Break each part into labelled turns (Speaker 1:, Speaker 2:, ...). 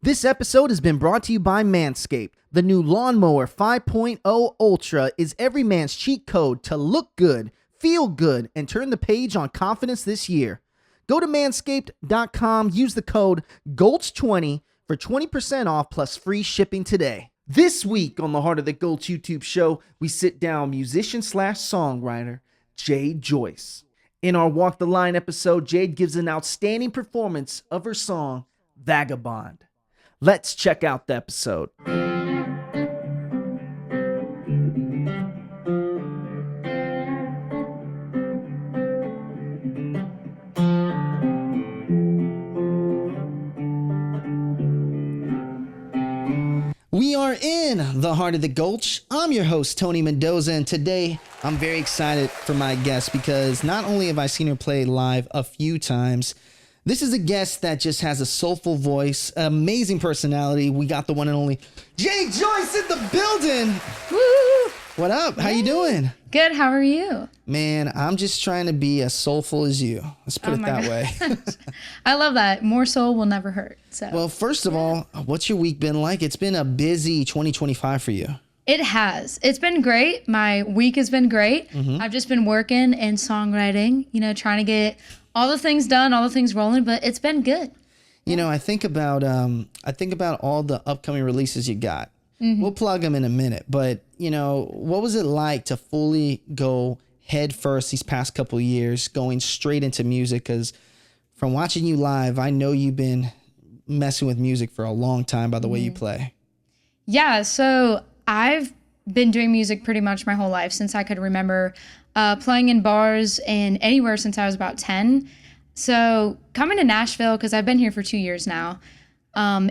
Speaker 1: This episode has been brought to you by Manscaped. The new Lawnmower 5.0 Ultra is every man's cheat code to look good, feel good, and turn the page on confidence this year. Go to manscaped.com, use the code GULCH20 for 20% off plus free shipping today. This week on the Heart of the Gulch YouTube show, we sit down musician/songwriter Jaid Joice. In our Walk the Line episode, Jade gives an outstanding performance of her song, Vagabond. Let's check out the episode. We are in the Heart of the Gulch. I'm your host, Tony Mendoza, and today I'm very excited for my guest because not only have I seen her play live a few times, this is a guest that just has a soulful voice, amazing personality. We got the one and only Jaid Joice in the building. Woo! What up? How you doing?
Speaker 2: Good. How are you?
Speaker 1: Man, I'm just trying to be as soulful as you. Let's put it that way.
Speaker 2: I love that. More soul will never hurt. So.
Speaker 1: Well, first of all, what's your week been like? It's been a busy 2025 for you.
Speaker 2: It has. It's been great. My week has been great. I've just been working and songwriting, trying to get all the things done, all the things rolling, but it's been good.
Speaker 1: You know, I think about all the upcoming releases you got. We'll plug them in a minute, but what was it like to fully go head first these past couple of years, going straight into music? Because from watching you live, I know you've been messing with music for a long time by the way you play. Yeah,
Speaker 2: so I've been doing music pretty much my whole life since I could remember, playing in bars and anywhere since I was about 10. So coming to Nashville, because I've been here for 2 years now,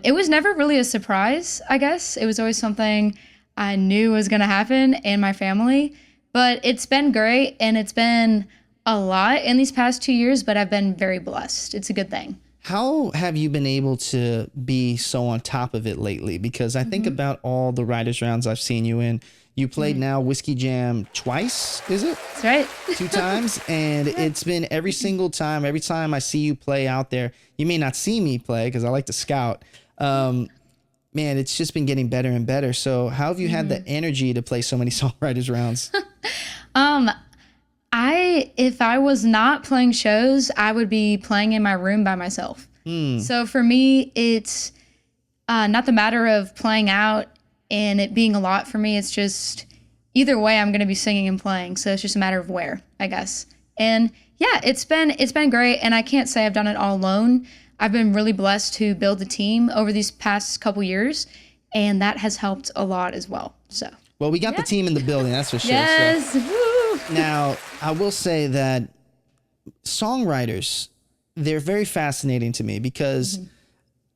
Speaker 2: it was never really a surprise, I guess. It was always something I knew was going to happen in my family. But it's been great, and it's been a lot in these past 2 years, but I've been very blessed. It's a good thing.
Speaker 1: How have you been able to be so on top of it lately? Because I think about all the writers' rounds I've seen you in. You played now Whiskey Jam twice, is it?
Speaker 2: That's right.
Speaker 1: 2 times. And it's been every single time, every time I see you play out there. You may not see me play because I like to scout. Man, it's just been getting better and better. So how have you had the energy to play so many songwriters' rounds?
Speaker 2: If I was not playing shows, I would be playing in my room by myself. So for me, it's not the matter of playing out and it being a lot for me. It's just either way, I'm going to be singing and playing. So it's just a matter of where, I guess. And yeah, it's been great. And I can't say I've done it all alone. I've been really blessed to build a team over these past couple years, and that has helped a lot as well. So.
Speaker 1: Well, we got the team in the building, that's for sure.
Speaker 2: Yes.
Speaker 1: So.
Speaker 2: Woo.
Speaker 1: Now, I will say that songwriters, they're very fascinating to me because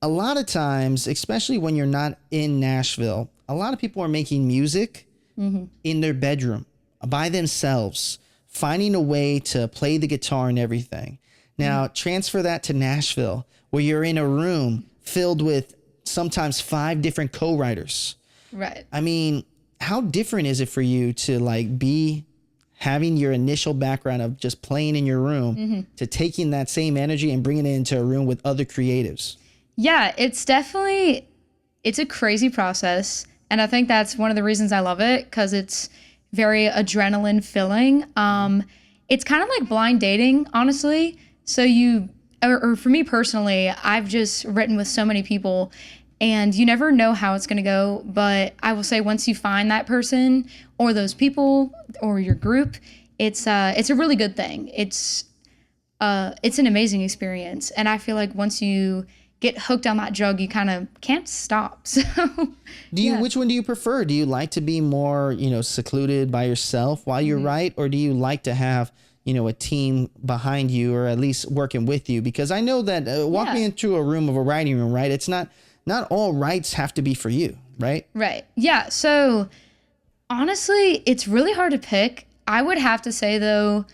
Speaker 1: a lot of times, especially when you're not in Nashville, a lot of people are making music in their bedroom by themselves, finding a way to play the guitar and everything. Now, transfer that to Nashville, where you're in a room filled with sometimes 5 different co-writers.
Speaker 2: Right.
Speaker 1: I mean, how different is it for you to be having your initial background of just playing in your room to taking that same energy and bringing it into a room with other creatives? Yeah,
Speaker 2: it's a crazy process. And I think that's one of the reasons I love it, because it's very adrenaline filling. It's kind of like blind dating, honestly. So or for me personally, I've just written with so many people, and you never know how it's going to go. But I will say, once you find that person or those people or your group, it's a really good thing. It's an amazing experience. And I feel like once you get hooked on that drug, you kind of can't stop. So
Speaker 1: which one do you prefer? Do you like to be more, secluded by yourself while you write, or do you like to have, a team behind you, or at least working with you? Because I know that walk me into a room of a writing room, right? It's not all writes have to be for you, right?
Speaker 2: Right. Yeah. So honestly, it's really hard to pick. I would have to say, though,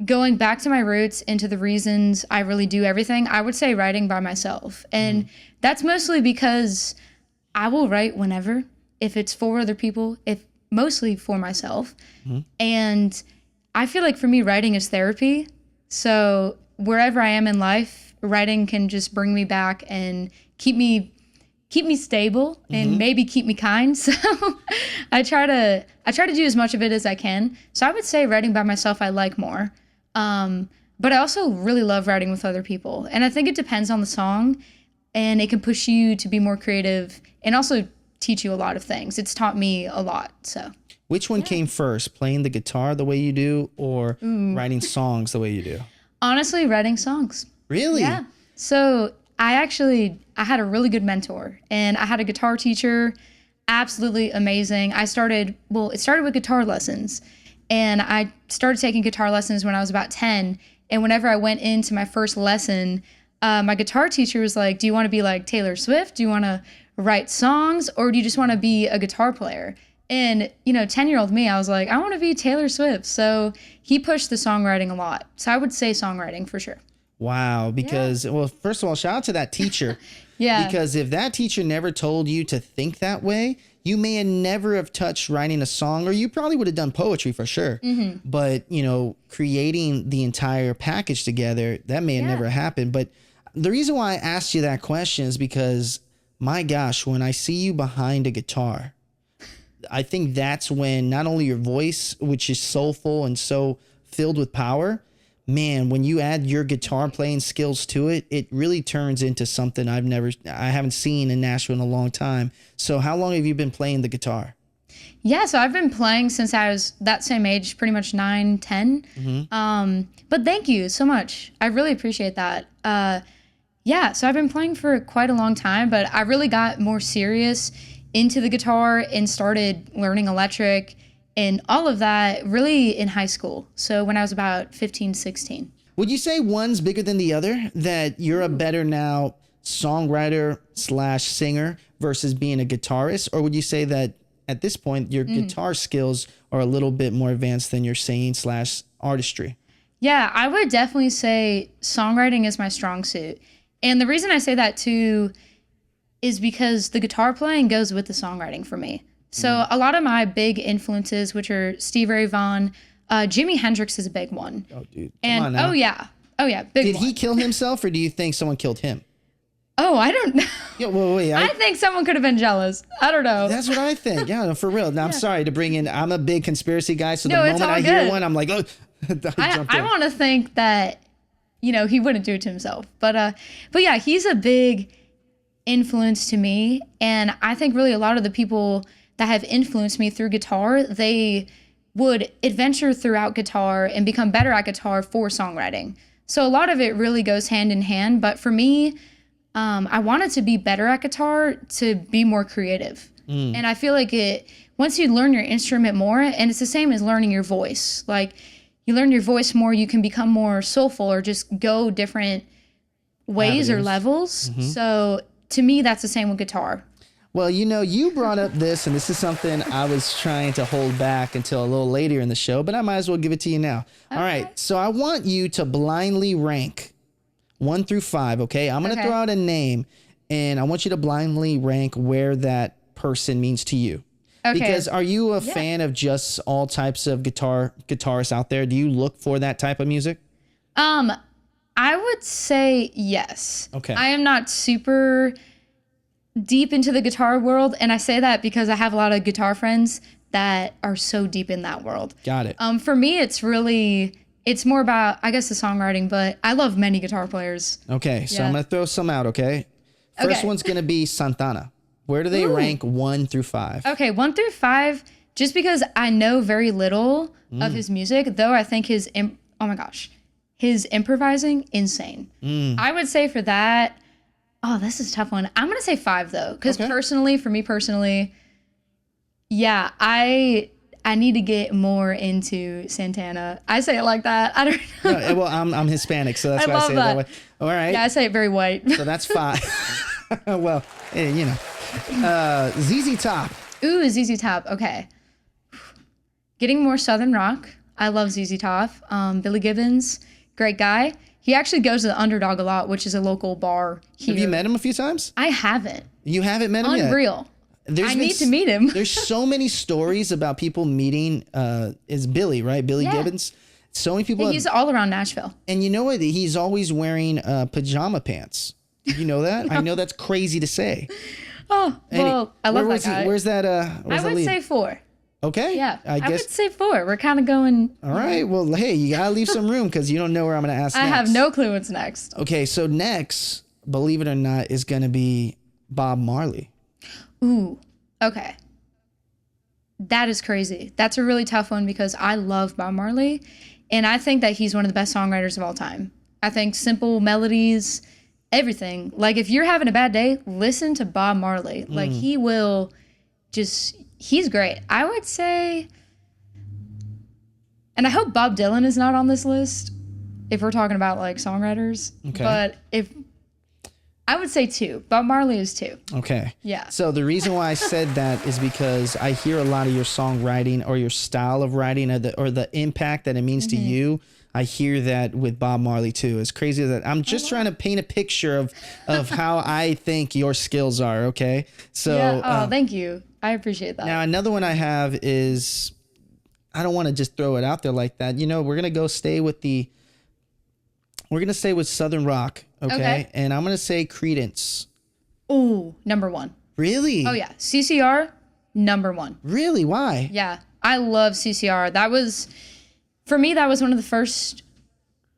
Speaker 2: going back to my roots, into the reasons I really do everything, I would say writing by myself. And that's mostly because I will write whenever, if it's for other people, if mostly for myself. And I feel like for me, writing is therapy. So wherever I am in life, writing can just bring me back and keep me keep me stable and maybe keep me kind. So I try to do as much of it as I can. So I would say writing by myself I like more. But I also really love writing with other people. And I think it depends on the song, and it can push you to be more creative and also teach you a lot of things. It's taught me a lot. So
Speaker 1: which one came first, playing the guitar the way you do or writing songs the way you do? Honestly,
Speaker 2: writing songs.
Speaker 1: Really?
Speaker 2: Yeah. So I had a really good mentor, and I had a guitar teacher, absolutely amazing. It started with guitar lessons, and I started taking guitar lessons when I was about 10. And whenever I went into my first lesson, my guitar teacher was like, do you want to be like Taylor Swift? Do you want to write songs, or do you just want to be a guitar player? And, 10-year-old me, I was like, I want to be Taylor Swift. So he pushed the songwriting a lot. So I would say songwriting for sure.
Speaker 1: Wow. Because, well, first of all, shout out to that teacher.
Speaker 2: Yeah.
Speaker 1: Because if that teacher never told you to think that way, you may have never have touched writing a song, or you probably would have done poetry for sure. But, creating the entire package together, that may have never happened. But the reason why I asked you that question is because, my gosh, when I see you behind a guitar, I think that's when not only your voice, which is soulful and so filled with power, man, when you add your guitar playing skills to it, it really turns into something I haven't seen in Nashville in a long time. So how long have you been playing the guitar?
Speaker 2: Yeah, so I've been playing since I was that same age, pretty much 9, 10. But thank you so much. I really appreciate that. Yeah, so I've been playing for quite a long time, but I really got more serious into the guitar and started learning electric and all of that really in high school. So when I was about 15, 16.
Speaker 1: Would you say one's bigger than the other? That you're a better now songwriter / singer versus being a guitarist? Or would you say that at this point your guitar skills are a little bit more advanced than your singing / artistry?
Speaker 2: Yeah, I would definitely say songwriting is my strong suit. And the reason I say that too is because the guitar playing goes with the songwriting for me. So a lot of my big influences, which are Stevie Ray Vaughan, Jimi Hendrix is a big one.
Speaker 1: Oh, dude. Come on now.
Speaker 2: Oh yeah, big
Speaker 1: Did
Speaker 2: one.
Speaker 1: he kill himself, or do you think someone killed him?
Speaker 2: Oh, I don't know.
Speaker 1: Yeah, well, wait.
Speaker 2: I think someone could have been jealous. I don't know.
Speaker 1: That's what I think. Yeah, no, for real. Now, I'm sorry to bring in. I'm a big conspiracy guy, so the
Speaker 2: No, it's
Speaker 1: moment
Speaker 2: all
Speaker 1: I hear
Speaker 2: good.
Speaker 1: one, I'm like, oh.
Speaker 2: I want to think that, he wouldn't do it to himself. But yeah, he's a big influence to me, and I think really a lot of the people that have influenced me through guitar, they would adventure throughout guitar and become better at guitar for songwriting. So a lot of it really goes hand in hand. But for me, I wanted to be better at guitar to be more creative. And I feel like once you learn your instrument more, and it's the same as learning your voice, like you learn your voice more, you can become more soulful or just go different ways or levels. So to me, that's the same with guitar.
Speaker 1: Well, you brought up this, and this is something I was trying to hold back until a little later in the show, but I might as well give it to you now. Okay. All right. So I want you to blindly rank 1 through 5. Okay. I'm going to throw out a name, and I want you to blindly rank where that person means to you. Okay. Because are you a fan of just all types of guitarists out there? Do you look for that type of music?
Speaker 2: I would say yes.
Speaker 1: Okay.
Speaker 2: I am not super deep into the guitar world, and I say that because I have a lot of guitar friends that are so deep in that world.
Speaker 1: Got it.
Speaker 2: For me, it's more about, I guess, the songwriting, but I love many guitar players.
Speaker 1: Okay, so I'm going to throw some out, okay? First one's going to be Santana. Where do they rank 1 through 5? Okay,
Speaker 2: 1 through 5, just because I know very little of his music, though I think his improvising, insane. I would say for that, this is a tough one. I'm going to say 5, though, because for me personally, yeah, I need to get more into Santana. I say it like that. I don't know.
Speaker 1: No, well, I'm Hispanic, so that's why I say it that way. All right.
Speaker 2: Yeah, I say it very white.
Speaker 1: So that's 5. Well, ZZ Top.
Speaker 2: Ooh, ZZ Top. Okay. Getting more Southern rock. I love ZZ Top. Billy Gibbons, great guy. He actually goes to the Underdog a lot, which is a local bar here.
Speaker 1: Have you met him a few times?
Speaker 2: I haven't.
Speaker 1: You haven't met him yet?
Speaker 2: Unreal. I need to meet him.
Speaker 1: There's so many stories about people meeting is Billy, right? Billy Gibbons. So many people.
Speaker 2: He's all around Nashville.
Speaker 1: And you know what? He's always wearing pajama pants. Did you know that? I know that's crazy to say.
Speaker 2: Oh, well, I love that guy.
Speaker 1: Where's that?
Speaker 2: I would say 4.
Speaker 1: Okay.
Speaker 2: Yeah, I
Speaker 1: guess.
Speaker 2: would say 4. We're kind of going.
Speaker 1: All right. Well, hey, you gotta leave some room because you don't know where I'm gonna ask next.
Speaker 2: I have no clue what's next.
Speaker 1: Okay, so next, believe it or not, is gonna be Bob Marley.
Speaker 2: Ooh. Okay. That is crazy. That's a really tough one because I love Bob Marley, and I think that he's one of the best songwriters of all time. I think simple melodies, everything. Like if you're having a bad day, listen to Bob Marley. Like he will just. He's great. I would say, and I hope Bob Dylan is not on this list if we're talking about like songwriters. Okay. But I would say 2. Bob Marley is 2.
Speaker 1: Okay.
Speaker 2: Yeah.
Speaker 1: So the reason why I said that is because I hear a lot of your songwriting or your style of writing or the impact that it means to you. I hear that with Bob Marley too. As crazy as that, I'm just trying to paint a picture of how I think your skills are. Okay. So.
Speaker 2: Yeah. Thank you. I appreciate that.
Speaker 1: Now, another one I have is, I don't want to just throw it out there like that. You know, we're going to stay with Southern rock. Okay. And I'm going to say Creedence.
Speaker 2: Ooh, number 1.
Speaker 1: Really?
Speaker 2: Oh yeah. CCR, number 1.
Speaker 1: Really? Why?
Speaker 2: Yeah. I love CCR. For me, that was one of the first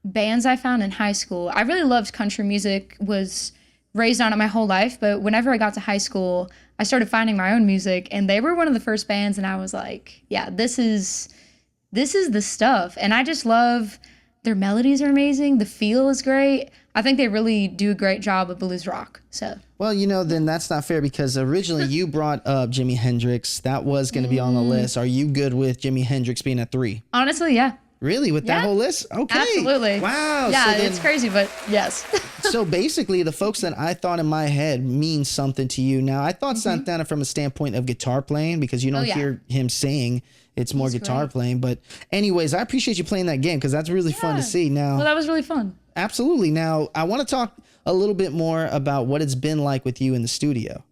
Speaker 2: bands I found in high school. I really loved country music, was raised on it my whole life, but whenever I got to high school, I started finding my own music, and they were one of the first bands, and I was like, yeah, this is the stuff. And I just love their melodies are amazing. The feel is great. I think they really do a great job of blues rock. So. Well,
Speaker 1: then that's not fair because originally you brought up Jimi Hendrix. That was going to be on the list. Are you good with Jimi Hendrix being at 3?
Speaker 2: Honestly, yeah.
Speaker 1: Really? With that whole list? Okay.
Speaker 2: Absolutely.
Speaker 1: Wow.
Speaker 2: Yeah, it's crazy, but yes.
Speaker 1: So basically, the folks that I thought in my head mean something to you. Now, I thought Santana from a standpoint of guitar playing because you don't hear him sing. It's more guitar playing. But anyways, I appreciate you playing that game because that's really fun to see. Now,
Speaker 2: well, that was really fun.
Speaker 1: Absolutely. Now, I want to talk a little bit more about what it's been like with you in the studio.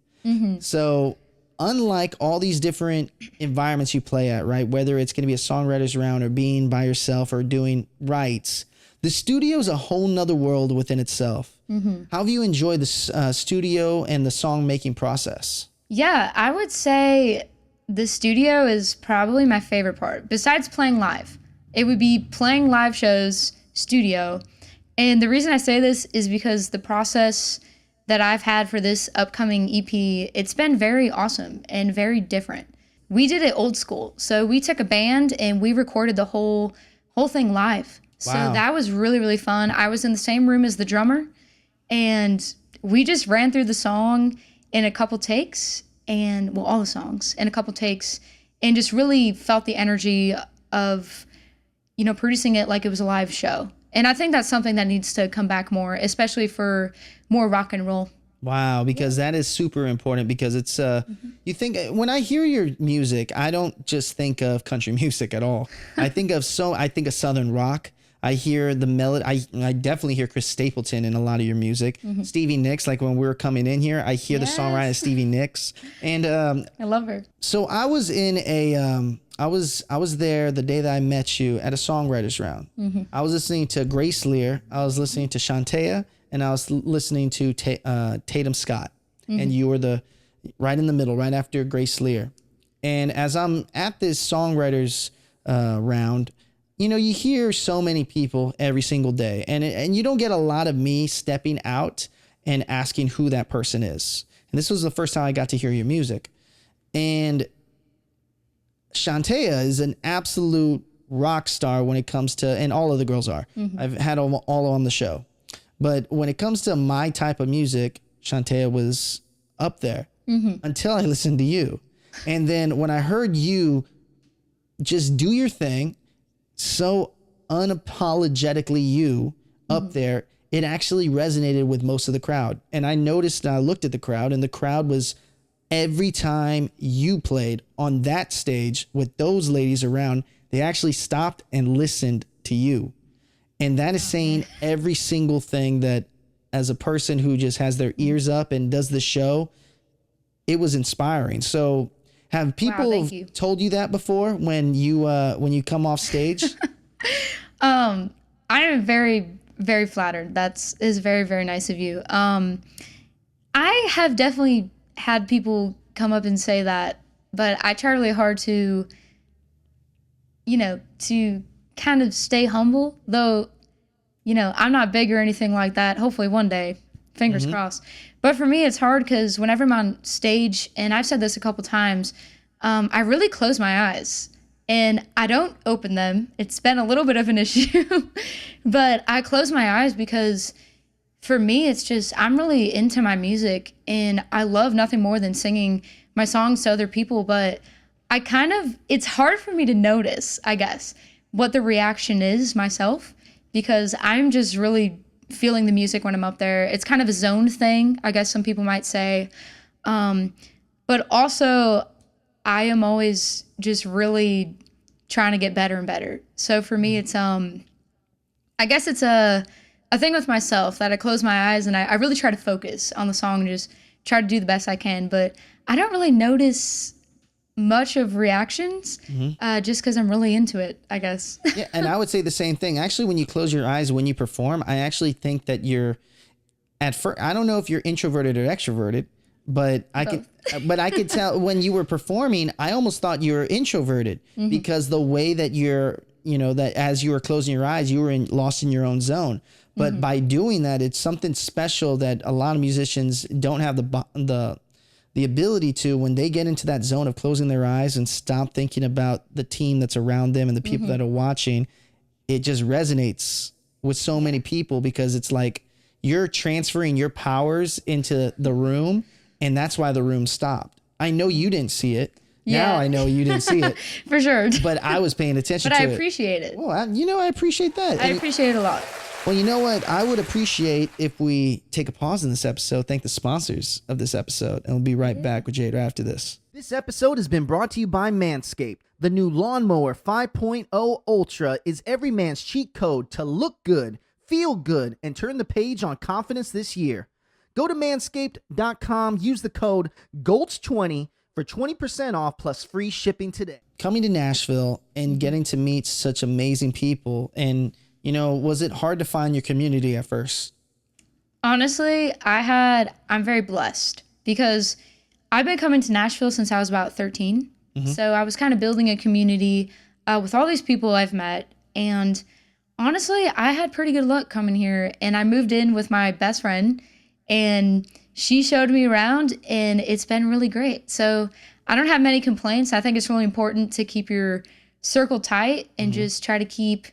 Speaker 1: So unlike all these different environments you play at, right? Whether it's going to be a songwriter's round or being by yourself or doing writes, the studio is a whole nother world within itself. How have you enjoyed the studio and the song making process? Yeah,
Speaker 2: I would say the studio is probably my favorite part. Besides playing live, it would be playing live shows, studio. And the reason I say this is because the process that I've had for this upcoming EP, it's been very awesome and very different. We did it old school. So we took a band and we recorded the whole thing live. Wow. So that was really, really fun. I was in the same room as the drummer and we just ran through the song in a couple takes all the songs in a couple takes and just really felt the energy of, producing it like it was a live show. And I think that's something that needs to come back more, especially for more rock and roll.
Speaker 1: Wow, because that is super important because it's you think when I hear your music, I don't just think of country music at all. I think of Southern rock. I hear the melody. I definitely hear Chris Stapleton in a lot of your music. Stevie Nicks, like when we were coming in here, I hear the songwriter Stevie Nicks. And
Speaker 2: I love her.
Speaker 1: So I was in I was there the day that I met you at a songwriters round. I was listening to Grace Lear. I was listening to Shantea, and I was listening to Tatum Scott. And you were right in the middle, right after Grace Lear. And as I'm at this songwriters round, you hear so many people every single day, and you don't get a lot of me stepping out and asking who that person is. And this was the first time I got to hear your music. And Shantea is an absolute rock star when it comes to, and all of the girls are. I've had all on the show. But when it comes to my type of music, Shantea was up there until I listened to you. And then when I heard you just do your thing, so unapologetically you up there, it actually resonated with most of the crowd. And I noticed, and I looked at the crowd, and the crowd was, every time you played on that stage with those ladies around, they actually stopped and listened to you. And that is saying every single thing that, as a person who just has their ears up and does the show, it was inspiring. So have people told you that before when you come off stage?
Speaker 2: I am very, very flattered. That is very, very nice of you. I have definitely had people come up and say that, but I try really hard to, to kind of stay humble, though, I'm not big or anything like that. Hopefully one day, fingers crossed. But for me, it's hard because whenever I'm on stage, and I've said this a couple times, I really close my eyes and I don't open them. It's been a little bit of an issue, but I close my eyes because for me, it's just, I'm really into my music and I love nothing more than singing my songs to other people. But it's hard for me to notice, I guess, what the reaction is myself, because I'm just really feeling the music when I'm up there. It's kind of a zone thing, I guess some people might say. But also, I am always just really trying to get better and better. So for me, it's, I guess it's a thing with myself that I close my eyes and I really try to focus on the song and just try to do the best I can. But I don't really notice much of reactions just because I'm really into it, I guess.
Speaker 1: Yeah, and I would say the same thing. Actually, when you close your eyes, when you perform, I actually think that you're at first, I don't know if you're introverted or extroverted, but I could tell when you were performing, I almost thought you were introverted because the way that you're, that as you were closing your eyes, you were lost in your own zone. But by doing that, it's something special that a lot of musicians don't have the ability to, when they get into that zone of closing their eyes and stop thinking about the team that's around them and the people that are watching. It just resonates with so many people because it's like you're transferring your powers into the room, and that's why the room stopped. I know you didn't see it. Yeah. Now I know you didn't see it.
Speaker 2: For sure.
Speaker 1: But I was paying attention to it.
Speaker 2: But I appreciate it.
Speaker 1: Well, I appreciate that.
Speaker 2: I appreciate it a lot.
Speaker 1: Well, you know what? I would appreciate if we take a pause in this episode, thank the sponsors of this episode, and we'll be right back with Jade after this. This episode has been brought to you by Manscaped. The new Lawnmower 5.0 Ultra is every man's cheat code to look good, feel good, and turn the page on confidence this year. Go to manscaped.com, use the code GULCH20 for 20% off plus free shipping today. Coming to Nashville and getting to meet such amazing people, and was it hard to find your community at first?
Speaker 2: Honestly, I'm very blessed because I've been coming to Nashville since I was about 13. So I was kind of building a community with all these people I've met. And honestly, I had pretty good luck coming here. And I moved in with my best friend and she showed me around and it's been really great. So I don't have many complaints. I think it's really important to keep your circle tight and just try to keep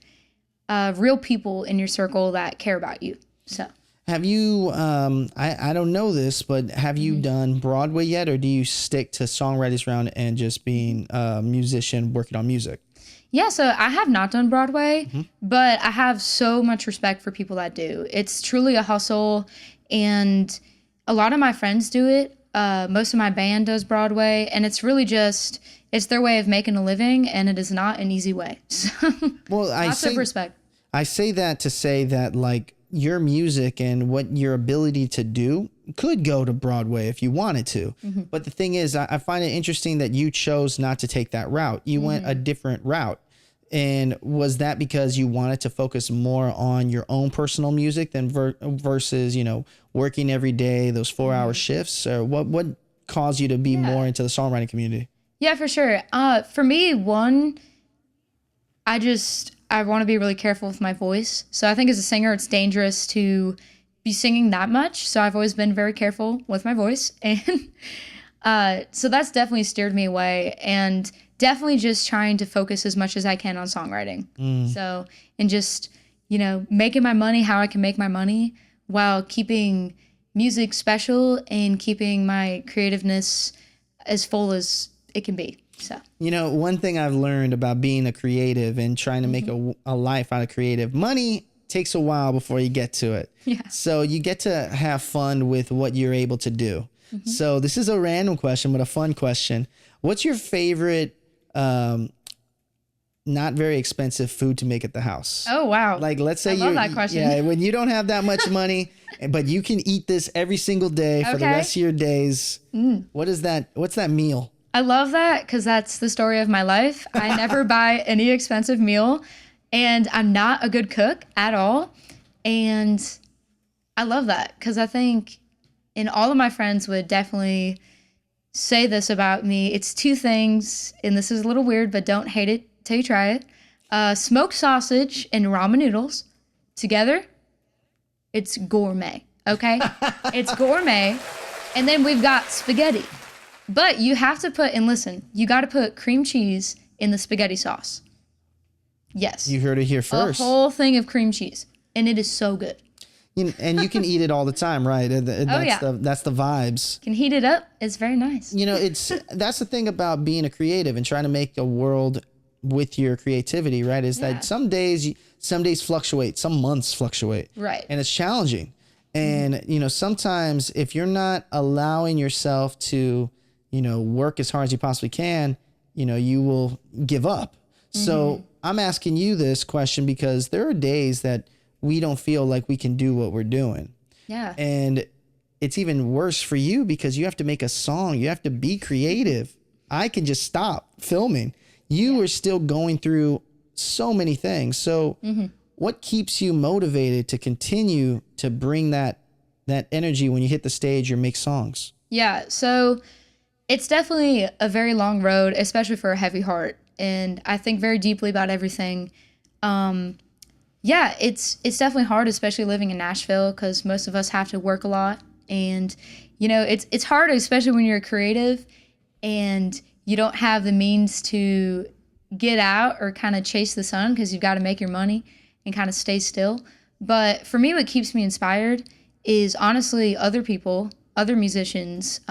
Speaker 2: real people in your circle that care about you. So
Speaker 1: have you, I don't know this, but have you done Broadway yet, or do you stick to Songwriters Round and just being a musician working on music?
Speaker 2: Yeah, so I have not done Broadway, but I have so much respect for people that do. It's truly a hustle, and a lot of my friends do it. Most of my band does Broadway, and it's really just, it's their way of making a living, and it is not an easy way. So,
Speaker 1: well,
Speaker 2: lots of respect.
Speaker 1: I say that to say that, like, your music and what your ability to do could go to Broadway if you wanted to. But the thing is, I find it interesting that you chose not to take that route. You went a different route. And was that because you wanted to focus more on your own personal music than versus, working every day, those 4-hour shifts? Or what caused you to be more into the songwriting community? Yeah,
Speaker 2: for sure. For me, I want to be really careful with my voice. So I think as a singer, it's dangerous to be singing that much. So I've always been very careful with my voice. And so that's definitely steered me away. And definitely just trying to focus as much as I can on songwriting. So, and just, making my money how I can make my money while keeping music special and keeping my creativeness as full as it can be. So,
Speaker 1: one thing I've learned about being a creative and trying to make a life out of creative, money takes a while before you get to it. Yeah. So you get to have fun with what you're able to do. So this is a random question, but a fun question. What's your favorite, not very expensive food to make at the house?
Speaker 2: Oh, wow.
Speaker 1: Like, let's say
Speaker 2: I love that question.
Speaker 1: Yeah, when you don't have that much money, but you can eat this every single day for the rest of your days. What is that? What's that meal?
Speaker 2: I love that because that's the story of my life. I never buy any expensive meal, and I'm not a good cook at all. And I love that because I think, and all of my friends would definitely say this about me. It's two things, and this is a little weird, but don't hate it till you try it. Smoked sausage and ramen noodles together, it's gourmet, okay? It's gourmet. And then we've got spaghetti. But you have to put, and listen, you got to put cream cheese in the spaghetti sauce. Yes.
Speaker 1: You heard it here first.
Speaker 2: A whole thing of cream cheese. And it is so good.
Speaker 1: And you can eat it all the time, right? That's the vibes.
Speaker 2: Can heat it up. It's very nice.
Speaker 1: That's the thing about being a creative and trying to make a world with your creativity, right? Is that some days fluctuate, some months fluctuate.
Speaker 2: Right.
Speaker 1: And it's challenging. And, sometimes if you're not allowing yourself to, work as hard as you possibly can, you will give up. So I'm asking you this question because there are days that we don't feel like we can do what we're doing.
Speaker 2: Yeah.
Speaker 1: And it's even worse for you because you have to make a song. You have to be creative. I can just stop filming. You are still going through so many things. So what keeps you motivated to continue to bring that energy when you hit the stage or make songs?
Speaker 2: Yeah. So it's definitely a very long road, especially for a heavy heart. And I think very deeply about everything. It's definitely hard, especially living in Nashville, because most of us have to work a lot. And, it's hard, especially when you're creative and you don't have the means to get out or kind of chase the sun because you've got to make your money and kind of stay still. But for me, what keeps me inspired is honestly other people, other musicians,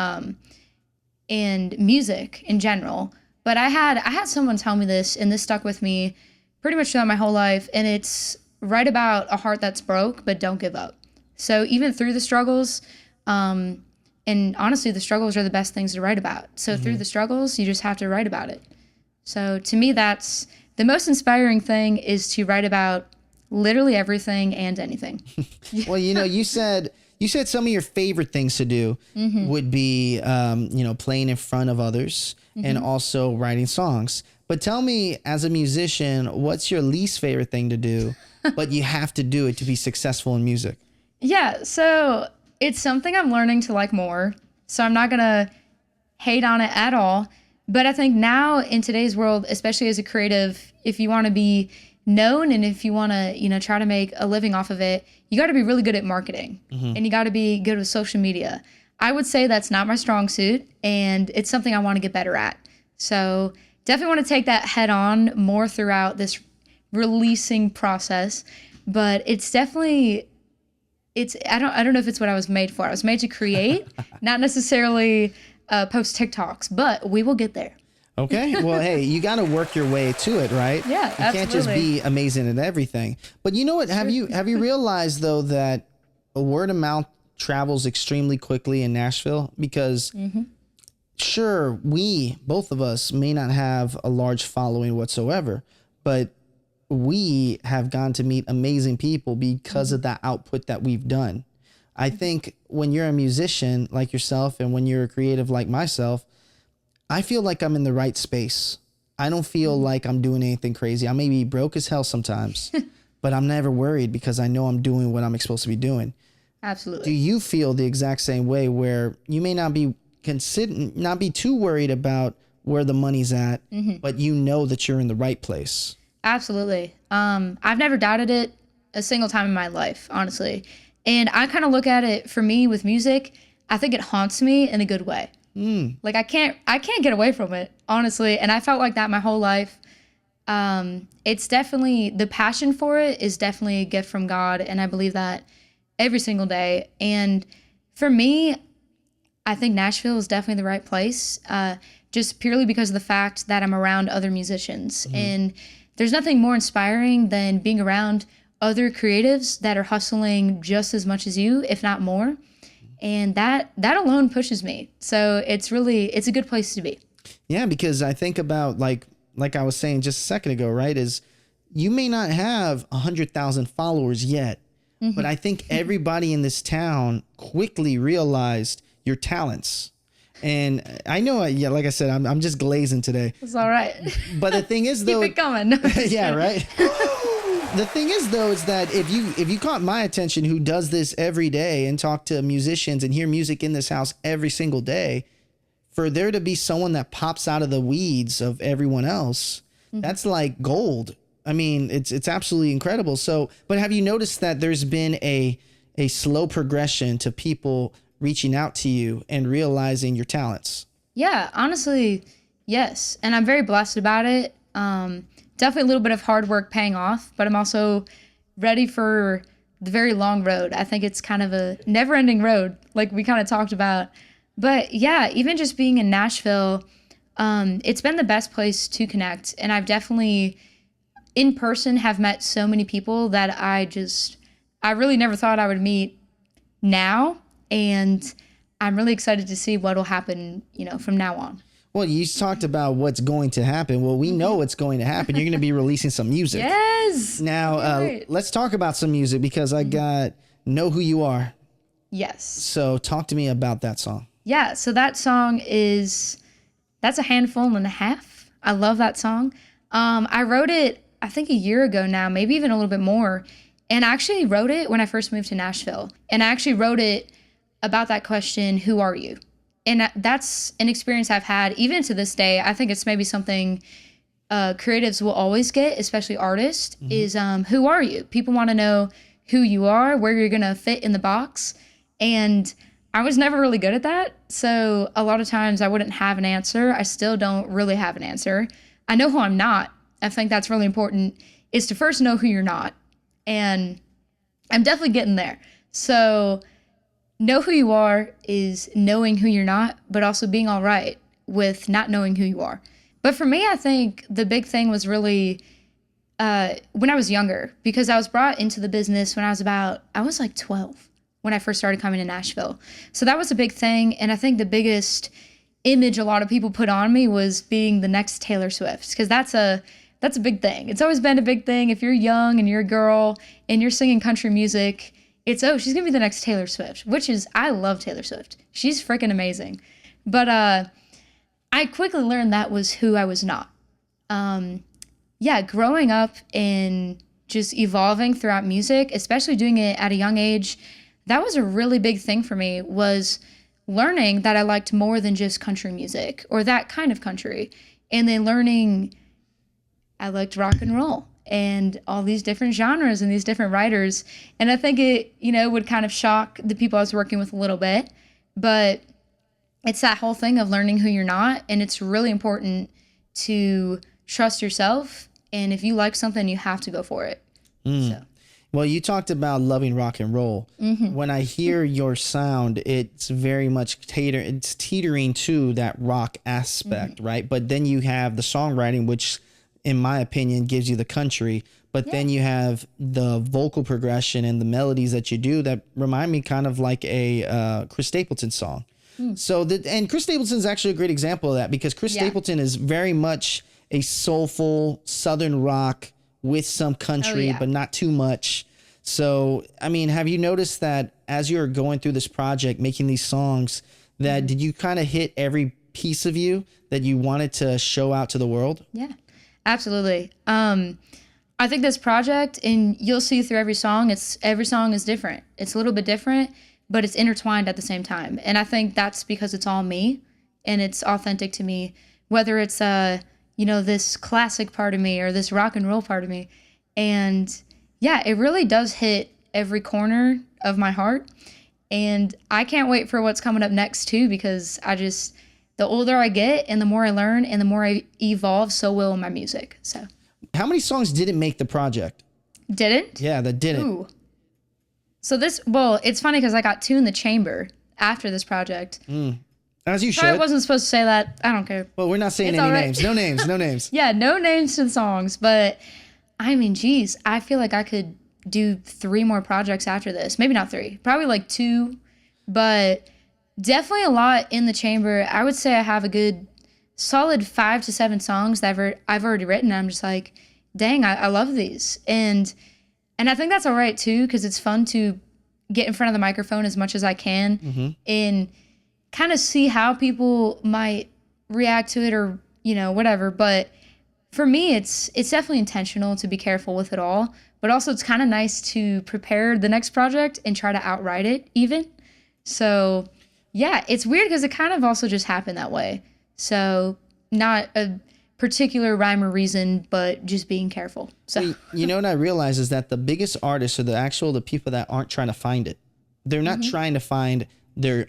Speaker 2: and music in general. But I had someone tell me this, and this stuck with me pretty much throughout my whole life, and it's write about a heart that's broke, but don't give up. So even through the struggles, and honestly, the struggles are the best things to write about. So through the struggles, you just have to write about it. So to me, that's the most inspiring thing, is to write about literally everything and anything.
Speaker 1: Well, you said some of your favorite things to do would be, playing in front of others and also writing songs. But tell me, as a musician, what's your least favorite thing to do, but you have to do it to be successful in music?
Speaker 2: Yeah, so it's something I'm learning to like more. So I'm not going to hate on it at all. But I think now in today's world, especially as a creative, if you want to be known and if you want to, try to make a living off of it, you got to be really good at marketing and you got to be good with social media. I would say that's not my strong suit, and it's something I want to get better at. So definitely want to take that head on more throughout this releasing process. But it's definitely, I don't know if it's what I was made for. I was made to create, not necessarily post TikToks, but we will get there.
Speaker 1: Okay. Well, hey, you got to work your way to it, right?
Speaker 2: Yeah,
Speaker 1: you can't just be amazing at everything. But you know what? Have you realized though that a word of mouth travels extremely quickly in Nashville? Because sure, both of us may not have a large following whatsoever, but we have gone to meet amazing people because of that output that we've done. I think when you're a musician like yourself and when you're a creative like myself, I feel like I'm in the right space. I don't feel like I'm doing anything crazy. I may be broke as hell sometimes, but I'm never worried because I know I'm doing what I'm supposed to be doing.
Speaker 2: Absolutely.
Speaker 1: Do you feel the exact same way, where you may not be too worried about where the money's at, but you know that you're in the right place?
Speaker 2: Absolutely. I've never doubted it a single time in my life, honestly. And I kind of look at it, for me with music, I think it haunts me in a good way. Like I can't get away from it, honestly. And I felt like that my whole life. It's definitely, the passion for it is definitely a gift from God. And I believe that every single day. And for me, I think Nashville is definitely the right place, just purely because of the fact that I'm around other musicians. And there's nothing more inspiring than being around other creatives that are hustling just as much as you, if not more. And that alone pushes me. So it's a good place to be.
Speaker 1: Yeah, because I think about like I was saying just a second ago, right? Is you may not have 100,000 followers yet, but I think everybody in this town quickly realized your talents. And I know, like I said, I'm just glazing today.
Speaker 2: It's all right.
Speaker 1: But the thing is, though,
Speaker 2: keep it coming. No,
Speaker 1: yeah, right. The thing is, though, is that if you caught my attention, who does this every day and talk to musicians and hear music in this house every single day, for there to be someone that pops out of the weeds of everyone else, that's like gold. I mean, it's absolutely incredible. So, but have you noticed that there's been a slow progression to people reaching out to you and realizing your talents?
Speaker 2: Yeah, honestly, yes. And I'm very blessed about it. Definitely a little bit of hard work paying off, but I'm also ready for the very long road. I think it's kind of a never-ending road, like we kind of talked about. But yeah, even just being in Nashville, it's been the best place to connect. And I've definitely, in person, have met so many people that I really never thought I would meet now. And I'm really excited to see what'll happen, from now on.
Speaker 1: Well, you talked about what's going to happen. Well, we know what's going to happen. You're going to be releasing some music.
Speaker 2: Yes.
Speaker 1: Now, let's talk about some music because I got Know Who You Are.
Speaker 2: Yes.
Speaker 1: So talk to me about that song.
Speaker 2: Yeah. So that song that's a handful and a half. I love that song. I wrote it, I think a year ago now, maybe even a little bit more. And I actually wrote it when I first moved to Nashville. And I actually wrote it about that question, who are you? And that's an experience I've had even to this day. I think it's maybe something creatives will always get, especially artists, is who are you? People want to know who you are, where you're going to fit in the box. And I was never really good at that. So a lot of times I wouldn't have an answer. I still don't really have an answer. I know who I'm not. I think that's really important, is to first know who you're not. And I'm definitely getting there. So know who you are is knowing who you're not, but also being all right with not knowing who you are. But for me, I think the big thing was really when I was younger, because I was brought into the business when I was like 12 when I first started coming to Nashville. So that was a big thing. And I think the biggest image a lot of people put on me was being the next Taylor Swift, because that's a big thing. It's always been a big thing. If you're young and you're a girl and you're singing country music, it's, she's going to be the next Taylor Swift, which is, I love Taylor Swift. She's freaking amazing. But I quickly learned that was who I was not. Growing up and just evolving throughout music, especially doing it at a young age, that was a really big thing for me, was learning that I liked more than just country music or that kind of country. And then learning I liked rock and roll and all these different genres and these different writers. And I think it, would kind of shock the people I was working with a little bit. But it's that whole thing of learning who you're not. And it's really important to trust yourself. And if you like something, you have to go for it. So.
Speaker 1: Well, you talked about loving rock and roll. When I hear your sound, it's very much teetering to that rock aspect, right? But then you have the songwriting, which in my opinion gives you the country, but then you have the vocal progression and the melodies that you do that remind me kind of like a Chris Stapleton song. So and Chris Stapleton is actually a great example of that, because Chris Stapleton is very much a soulful Southern rock with some country, but not too much. So, I mean, have you noticed that as you're going through this project, making these songs, that did you kind of hit every piece of you that you wanted to show out to the world?
Speaker 2: Yeah, absolutely. I think this project, and you'll see through every song is different. It's a little bit different, but it's intertwined at the same time. And I think that's because it's all me and it's authentic to me, whether it's this classic part of me or this rock and roll part of me. And yeah, it really does hit every corner of my heart. And I can't wait for what's coming up next too, because the older I get and the more I learn and the more I evolve, so will my music. So
Speaker 1: how many songs didn't make the project?
Speaker 2: Didn't?
Speaker 1: Yeah, that didn't.
Speaker 2: Ooh. So it's funny because I got 2 in the chamber after this project.
Speaker 1: As you should.
Speaker 2: I wasn't supposed to say that. I don't care.
Speaker 1: Well, we're not saying any names. No names. No names.
Speaker 2: Yeah, no names to the songs. But I mean, geez, I feel like I could do 3 more projects after this. Maybe not 3. Probably like 2. But definitely a lot in the chamber. I would say I have a good solid 5 to 7 songs that I've already written. I'm just like, dang, I love these. And I think that's all right too, because it's fun to get in front of the microphone as much as I can and kind of see how people might react to it or, whatever. But for me, it's definitely intentional to be careful with it all. But also it's kind of nice to prepare the next project and try to outwrite it even. So Yeah, it's weird because it kind of also just happened that way. So not a particular rhyme or reason, but just being careful. So
Speaker 1: You know what I realize is that the biggest artists are the people that aren't trying to find it. They're not trying to find their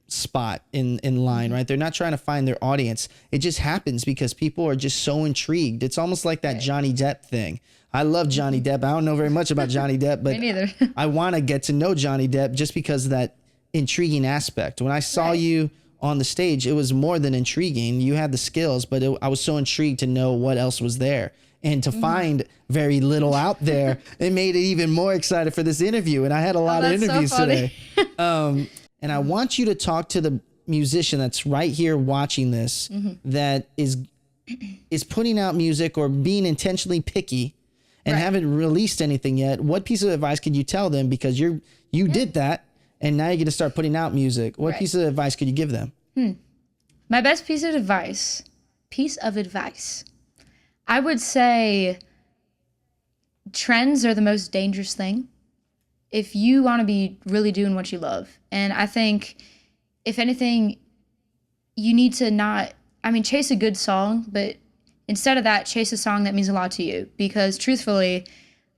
Speaker 1: spot in line, right? They're not trying to find their audience. It just happens because people are just so intrigued. It's almost like that Johnny Depp thing. I love Johnny Depp. I don't know very much about Johnny Depp, but
Speaker 2: me neither.
Speaker 1: I want to get to know Johnny Depp just because of that intriguing aspect. When I saw you on the stage, it was more than intriguing. You had the skills, but I was so intrigued to know what else was there. And to find very little out there, it made it even more excited for this interview. And I had a lot of interviews today. And I want you to talk to the musician that's right here watching this, that is putting out music or being intentionally picky and haven't released anything yet. What piece of advice could you tell them? Because you did that, and now you're going to start putting out music. What piece of advice could you give them?
Speaker 2: My best piece of advice, I would say trends are the most dangerous thing if you want to be really doing what you love. And I think, if anything, you need to chase a good song, but instead of that, chase a song that means a lot to you. Because truthfully,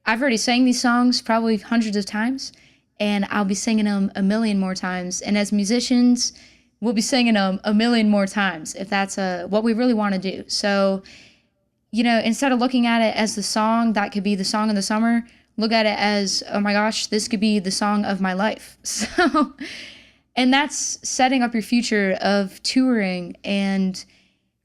Speaker 2: I've already sang these songs probably hundreds of times, and I'll be singing them a million more times. And as musicians, we'll be singing them a million more times if that's what we really want to do. So, instead of looking at it as the song that could be the song of the summer, look at it as, oh my gosh, this could be the song of my life. So, and that's setting up your future of touring and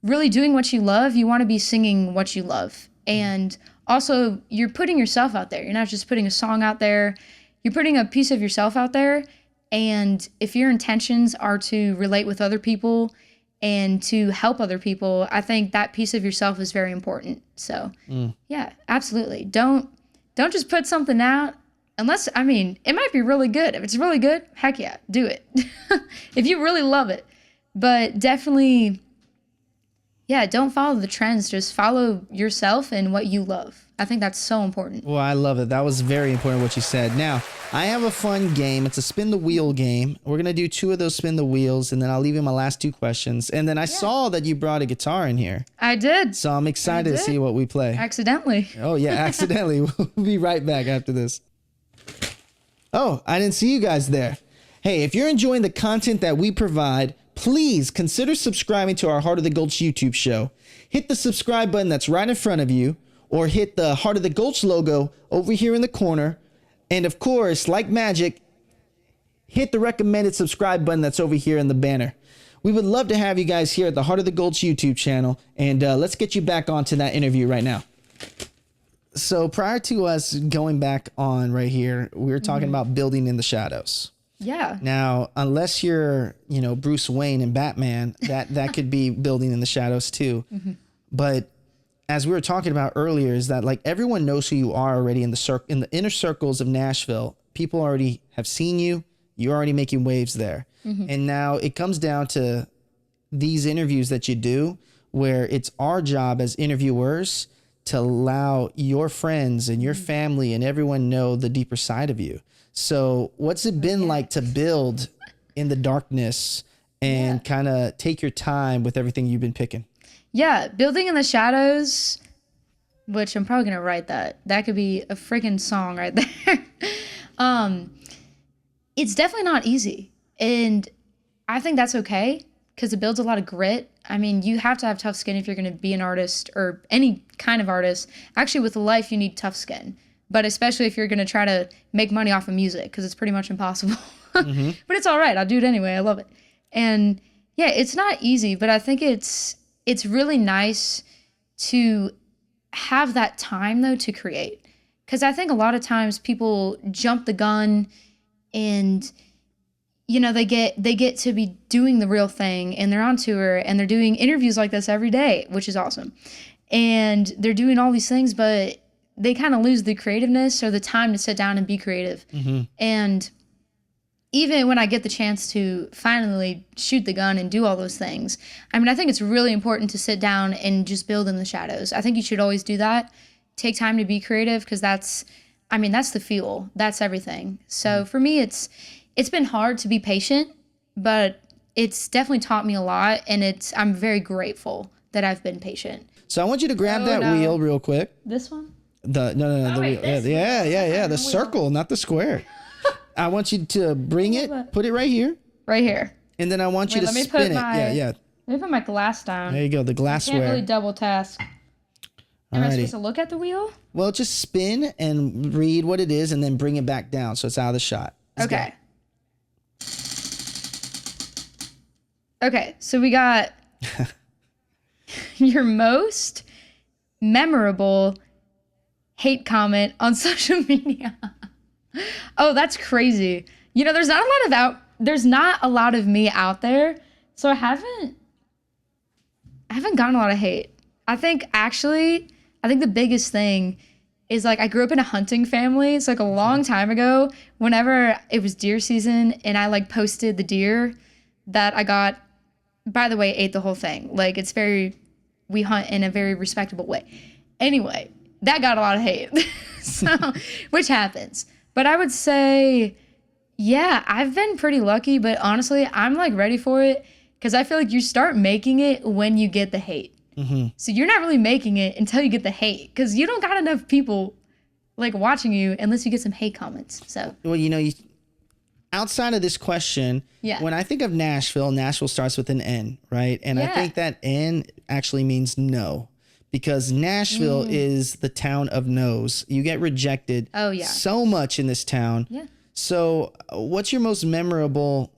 Speaker 2: really doing what you love. You want to be singing what you love. And also, you're putting yourself out there. You're not just putting a song out there. You're putting a piece of yourself out there. And if your intentions are to relate with other people and to help other people, I think that piece of yourself is very important. So, yeah, absolutely. Don't just put something out unless, it might be really good. If it's really good, heck yeah, do it. If you really love it. But definitely, don't follow the trends. Just follow yourself and what you love. I think that's so important.
Speaker 1: Well, I love it. That was very important what you said. Now, I have a fun game. It's a spin the wheel game. We're going to do 2 of those spin the wheels, and then I'll leave you my last 2 questions. And then I saw that you brought a guitar in here.
Speaker 2: I did.
Speaker 1: So I'm excited to see what we play.
Speaker 2: Accidentally.
Speaker 1: Oh, yeah, accidentally. We'll be right back after this. Oh, I didn't see you guys there. Hey, if you're enjoying the content that we provide, please consider subscribing to our Heart of the Gulch YouTube show. Hit the subscribe button that's right in front of you, or hit the Heart of the Gulch logo over here in the corner. And of course, like magic, hit the recommended subscribe button that's over here in the banner. We would love to have you guys here at the Heart of the Gulch YouTube channel. And let's get you back onto that interview right now. So prior to us going back on right here, we were talking about building in the shadows.
Speaker 2: Yeah.
Speaker 1: Now, unless you're, Bruce Wayne and Batman, that could be building in the shadows too. But as we were talking about earlier, is that like everyone knows who you are already in the inner circles of Nashville. People already have seen you. You're already making waves there. And now it comes down to these interviews that you do, where it's our job as interviewers to allow your friends and your family and everyone know the deeper side of you. So what's it been like to build in the darkness and kind of take your time with everything you've been picking?
Speaker 2: Yeah, building in the shadows, which I'm probably going to write that. That could be a freaking song right there. It's definitely not easy. And I think that's okay because it builds a lot of grit. You have to have tough skin if you're going to be an artist or any kind of artist. Actually, with life, you need tough skin. But especially if you're going to try to make money off of music, because it's pretty much impossible. But it's all right. I'll do it anyway. I love it. And yeah, it's not easy, but I think it's really nice to have that time, though, to create. Because I think a lot of times people jump the gun and, they get to be doing the real thing, and they're on tour, and they're doing interviews like this every day, which is awesome. And they're doing all these things, but they kind of lose the creativeness or the time to sit down and be creative. And even when I get the chance to finally shoot the gun and do all those things, I think it's really important to sit down and just build in the shadows. I think you should always do that. Take time to be creative, because that's the fuel. That's everything. So for me, it's been hard to be patient but it's definitely taught me a lot, and I'm very grateful that I've been patient.
Speaker 1: So I want you to grab that wheel real quick.
Speaker 2: This one?
Speaker 1: The wheel. Yeah. The circle, not the square. I want you to bring it, put it right here.
Speaker 2: Right here.
Speaker 1: And then I want you to spin it. Yeah.
Speaker 2: Let me put my glass down.
Speaker 1: There you go, the glassware.
Speaker 2: Can't really double task. Am I supposed to look at the wheel?
Speaker 1: Well, just spin and read what it is and then bring it back down so it's out of the shot. Let's
Speaker 2: okay. Go. Okay, so we got your most memorable hate comment on social media. Oh, that's crazy. You know, there's not a lot of me out there, so I haven't gotten a lot of hate. I think the biggest thing is, like, I grew up in a hunting family. It's like a long time ago, whenever it was deer season and I like posted the deer that I got, by the way, ate the whole thing. Like, we hunt in a very respectable way. Anyway, that got a lot of hate, so, which happens. But I would say, yeah, I've been pretty lucky, but honestly, I'm like ready for it because I feel like you start making it when you get the hate. Mm-hmm. So you're not really making it until you get the hate because you don't got enough people like watching you unless you get some hate comments. So,
Speaker 1: well, outside of this question, when I think of Nashville starts with an N, right? And I think that N actually means no. Because Nashville is the town of no's. You get rejected so much in this town. Yeah. So what's your most memorable,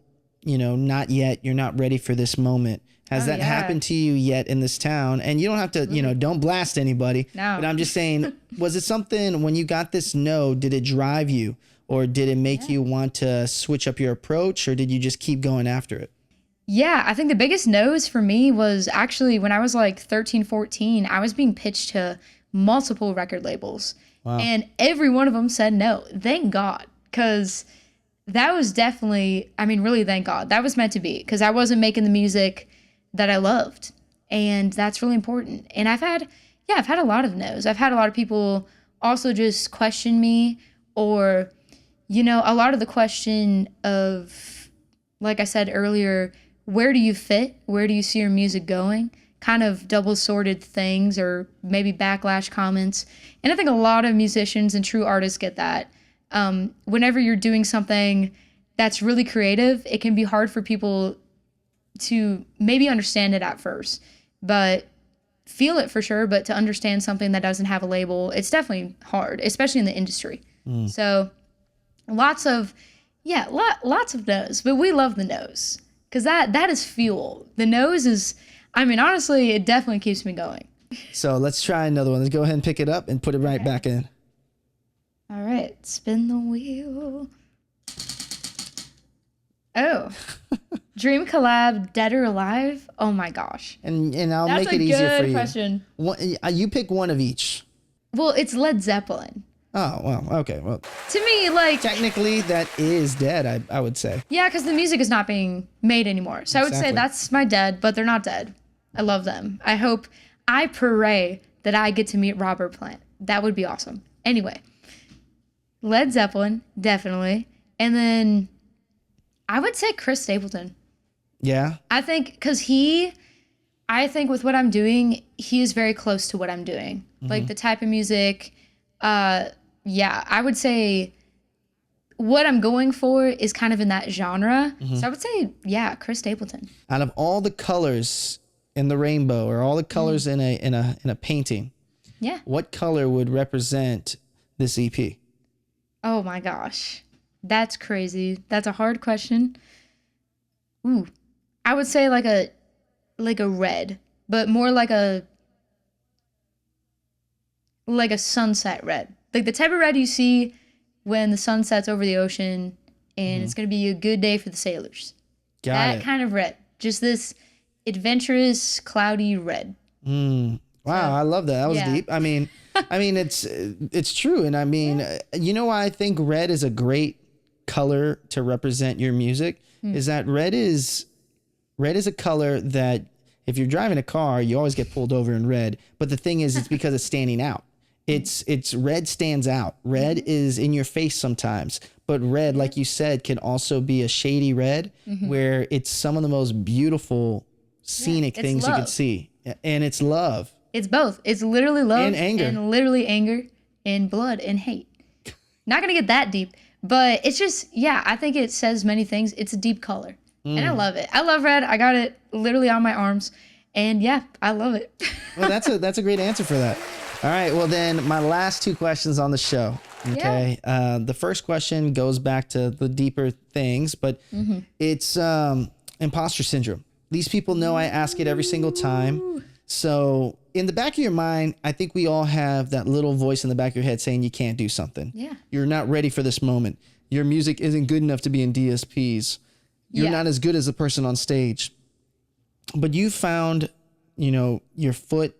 Speaker 1: not yet, you're not ready for this moment? Has that happened to you yet in this town? And you don't have to, don't blast anybody. No. But I'm just saying, was it something when you got this no, did it drive you? Or did it make you want to switch up your approach? Or did you just keep going after it?
Speaker 2: Yeah, I think the biggest no's for me was actually when I was like 13, 14, I was being pitched to multiple record labels. Wow. And every one of them said no. Thank God. Because that was definitely, really thank God. That was meant to be. Because I wasn't making the music that I loved. And that's really important. And I've had a lot of no's. I've had a lot of people also just question me or, a lot of the question of, like I said earlier, where do you fit? Where do you see your music going? Kind of double-sorted things or maybe backlash comments. And I think a lot of musicians and true artists get that. Whenever you're doing something that's really creative, it can be hard for people to maybe understand it at first, but feel it for sure. But to understand something that doesn't have a label, it's definitely hard, especially in the industry. So lots of no's, but we love the no's. Because that is fuel. The nose is, honestly, it definitely keeps me going.
Speaker 1: So let's try another one. Let's go ahead and pick it up and put it right back in.
Speaker 2: All right. Spin the wheel. Oh. Dream collab, Dead or Alive? Oh, my gosh.
Speaker 1: And I'll make it easier for you.
Speaker 2: That's a good
Speaker 1: question. You pick one of each.
Speaker 2: Well, it's Led Zeppelin.
Speaker 1: Oh, well, okay. Well,
Speaker 2: to me, like...
Speaker 1: technically, that is dead, I would say.
Speaker 2: Yeah, because the music is not being made anymore. So I would say that's my dead, but they're not dead. I love them. I pray that I get to meet Robert Plant. That would be awesome. Anyway, Led Zeppelin, definitely. And then I would say Chris Stapleton.
Speaker 1: Yeah?
Speaker 2: I think, because I think with what I'm doing, he is very close to what I'm doing. Mm-hmm. Like the type of music... I would say what I'm going for is kind of in that genre. Mm-hmm. So I would say, Chris Stapleton.
Speaker 1: Out of all the colors in the rainbow or all the colors in a painting, what color would represent this EP?
Speaker 2: Oh my gosh. That's crazy. That's a hard question. Ooh. I would say like a red, but more like a sunset red. Like the type of red you see when the sun sets over the ocean and it's going to be a good day for the sailors. That kind of red. Just this adventurous, cloudy red.
Speaker 1: Wow, I love that. That was deep. It's true. And why I think red is a great color to represent your music is that red is a color that if you're driving a car, you always get pulled over in red. But the thing is, it's because it's standing out. It's red stands out. Red is in your face sometimes, but red, like you said, can also be a shady red where it's some of the most beautiful scenic things you could see. And it's love.
Speaker 2: It's both. It's literally love
Speaker 1: and anger.
Speaker 2: And literally anger and blood and hate. Not going to get that deep, but it's just, I think it says many things. It's a deep color and I love it. I love red. I got it literally on my arms and I love it.
Speaker 1: Well, that's a great answer for that. All right. Well, then my last two questions on the show. Okay. Yeah. The first question goes back to the deeper things, but it's imposter syndrome. These people know I ask it every single time. So in the back of your mind, I think we all have that little voice in the back of your head saying you can't do something. Yeah. You're not ready for this moment. Your music isn't good enough to be in DSPs. You're not as good as the person on stage. But you found, your foot,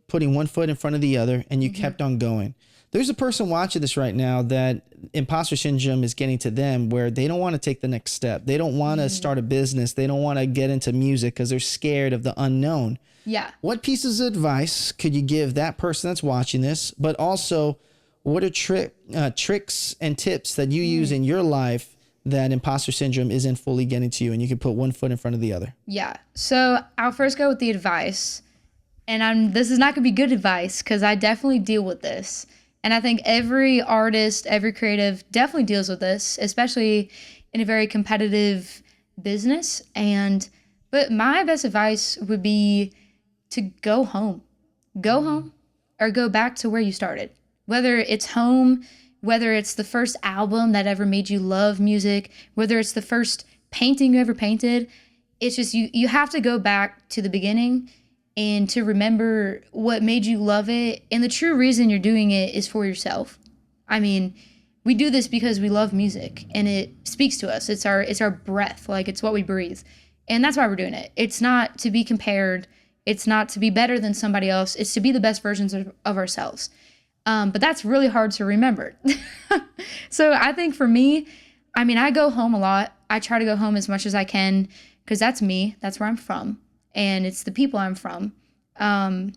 Speaker 1: putting one foot in front of the other, and you kept on going. There's a person watching this right now that imposter syndrome is getting to them where they don't want to take the next step. They don't want to start a business. They don't want to get into music because they're scared of the unknown. Yeah. What pieces of advice could you give that person that's watching this? But also, what are tricks and tips that you use in your life that imposter syndrome isn't fully getting to you and you can put one foot in front of the other? Yeah. So I'll first go with the advice. And this is not going to be good advice because I definitely deal with this. And I think every artist, every creative definitely deals with this, especially in a very competitive business. But my best advice would be to go home. Go home or go back to where you started. Whether it's home, whether it's the first album that ever made you love music, whether it's the first painting you ever painted, it's just you have to go back to the beginning and to remember what made you love it. And the true reason you're doing it is for yourself. I mean, we do this because we love music and it speaks to us. It's our breath, like it's what we breathe. And that's why we're doing it. It's not to be compared. It's not to be better than somebody else. It's to be the best versions of ourselves. But that's really hard to remember. So I think for me, I go home a lot. I try to go home as much as I can because that's me. That's where I'm from. And it's the people I'm from. And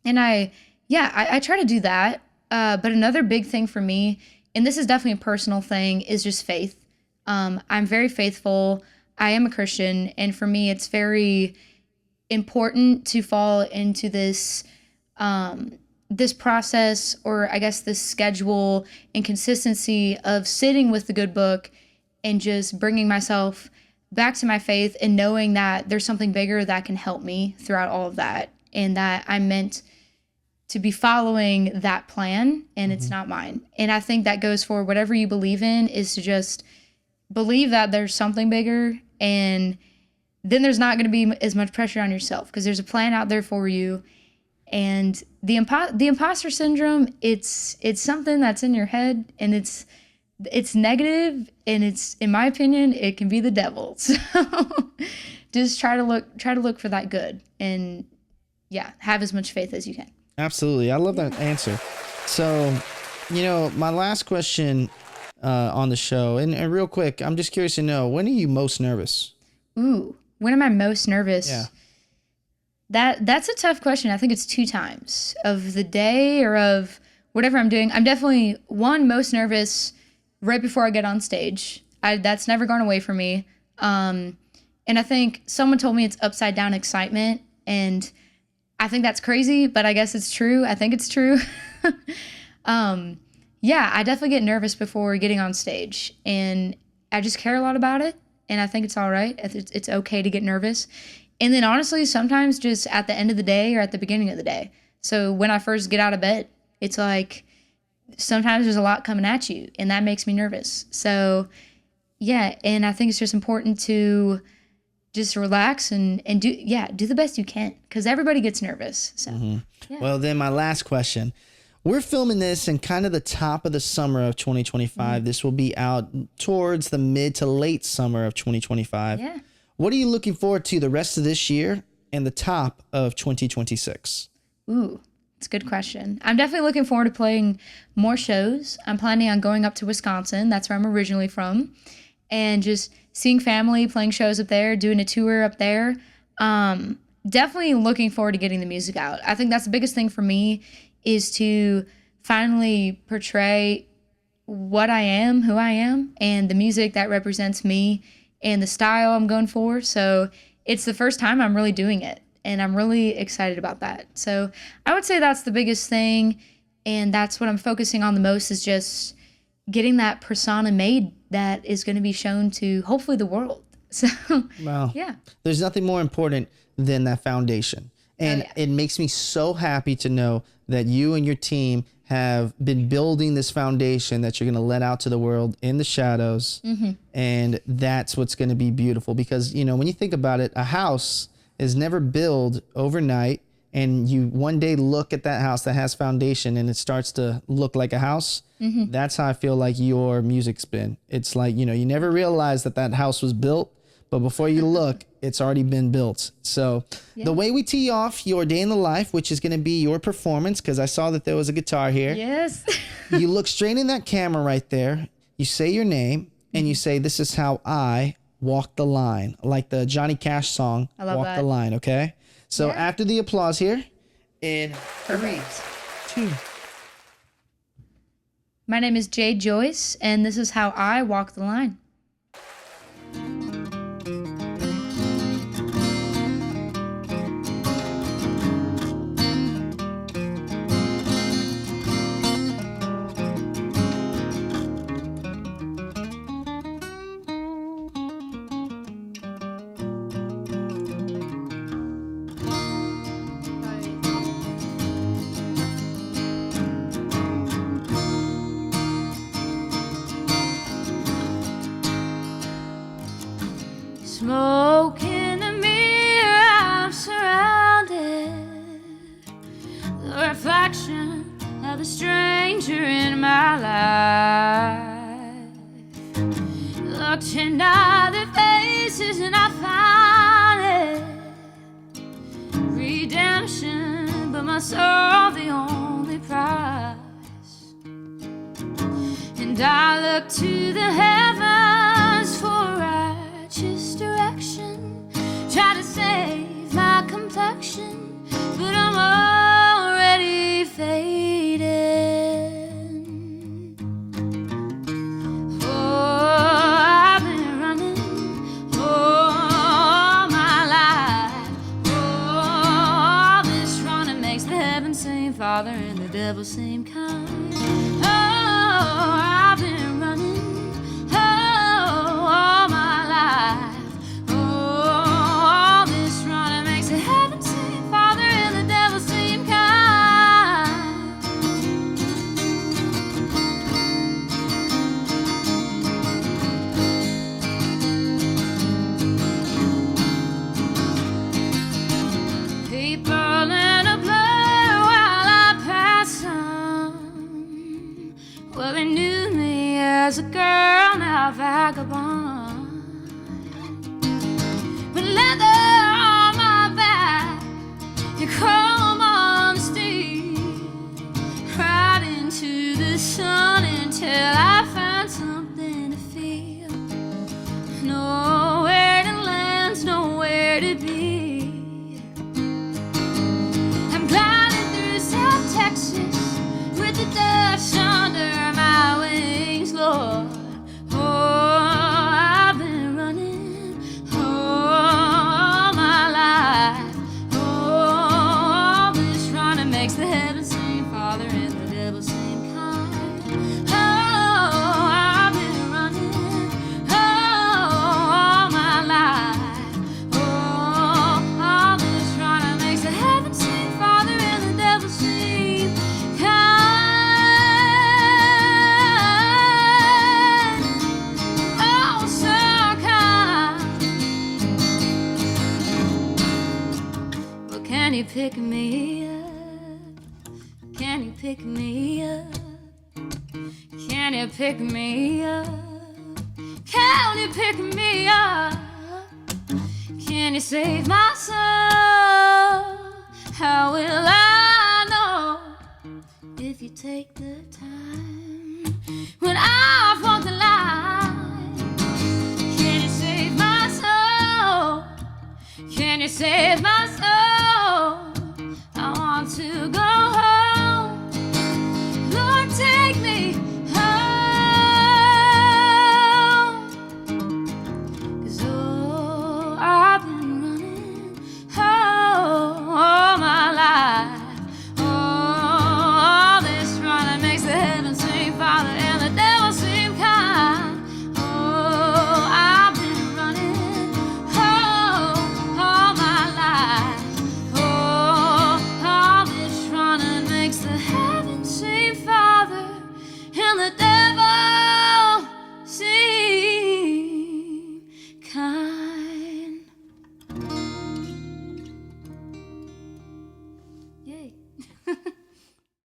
Speaker 1: I try to do that. But another big thing for me, and this is definitely a personal thing, is just faith. I'm very faithful. I am a Christian. And for me, it's very important to fall into this process, or I guess this schedule and consistency of sitting with the good book and just bringing myself back to my faith and knowing that there's something bigger that can help me throughout all of that, and that I'm meant to be following that plan and it's not mine. And I think that goes for whatever you believe in, is to just believe that there's something bigger, and then there's not going to be as much pressure on yourself because there's a plan out there for you. And the imposter syndrome, it's something that's in your head, and it's negative, and it's, in my opinion, it can be the devil. So just try to look for that good, and have as much faith as you can. Absolutely. I love that answer. So, my last question on the show, and real quick, I'm just curious to know, when are you most nervous? Ooh, when am I most nervous? Yeah. That's a tough question. I think it's 2 times of the day or of whatever I'm doing. I'm definitely most nervous right before I get on stage. That's never gone away from me. And I think someone told me it's upside down excitement, and I think that's crazy, but I guess it's true. I think it's true. I definitely get nervous before getting on stage, and I just care a lot about it. And I think it's all right. It's okay to get nervous. And then honestly, sometimes just at the end of the day or at the beginning of the day. So when I first get out of bed, it's like sometimes there's a lot coming at you, and that makes me nervous. So and I think it's just important to just relax and do the best you can, because everybody gets nervous. So Well, then my last question. We're filming this in kind of the top of the summer of 2025. This will be out towards the mid to late summer of 2025. Yeah. What are you looking forward to the rest of this year and the top of 2026? Ooh, it's a good question. I'm definitely looking forward to playing more shows. I'm planning on going up to Wisconsin. That's where I'm originally from. And just seeing family, playing shows up there, doing a tour up there. Definitely looking forward to getting the music out. I think that's the biggest thing for me
Speaker 2: is to finally portray what I am, who I am, and the music that represents me and the style I'm going for. So it's the first time I'm really doing it, and I'm really excited about that. So I would say that's the biggest thing, and that's what I'm focusing on the most, is just getting that persona made that is going to be shown to hopefully the world. So
Speaker 1: Well,
Speaker 2: yeah,
Speaker 1: there's nothing more important than that foundation. And it makes me so happy to know that you and your team have been building this foundation that you're going to let out to the world in the shadows. And that's what's going to be beautiful, because, you know, when you think about it, a house is never built overnight, and you one day look at that house that has foundation and it starts to look like a house. That's how I feel like your music's been. It's like, you know, you never realize that that house was built, but before you look, it's already been built. So the way we tee off your day in the life, which is going to be your performance, because I saw that there was a guitar here.
Speaker 2: Yes.
Speaker 1: You look straight in that camera right there. You say your name and you say, "This is how I walk the line," like the Johnny Cash song,
Speaker 2: I love
Speaker 1: "Walk
Speaker 2: that.
Speaker 1: the Line." Okay. So after the applause here, in 3, 2.
Speaker 2: My name is Jaid Joice, and this is how I walk the line.
Speaker 3: Smoke in the mirror, I'm surrounded. The reflection of the stranger in my life. Looked in other faces and I found it. Redemption, but my soul the only prize. And I look to the heavens for righteous direction, try to save my complexion, but I'm already faded. Oh, I've been running, all my life. Oh, all this running makes the heavens seem farther and the devil seem kind. Oh, I've been running, all my life. Oh, all this running makes the heavens seem farther and the devil seem kind. People in a blur while I pass on. Well, they knew me as a girl, now vagabond. But leather on my back, you chrome on the steel, right into the sun until I find something to feel. Nowhere to land, nowhere to be. I'm gliding through South Texas with the dust under my wings, Lord. Oh, I've been running, all my life. Oh, all this running makes the heavens seem farther and the devil seem kind. Oh, I've been running, all my life. Oh, all this running makes the heavens seem farther and the devil seem kind. Oh, so kind. Well, can you pick me up? Can you pick me up? Can you pick me up? Can you pick me up? Can you save my soul? How will I know if you take the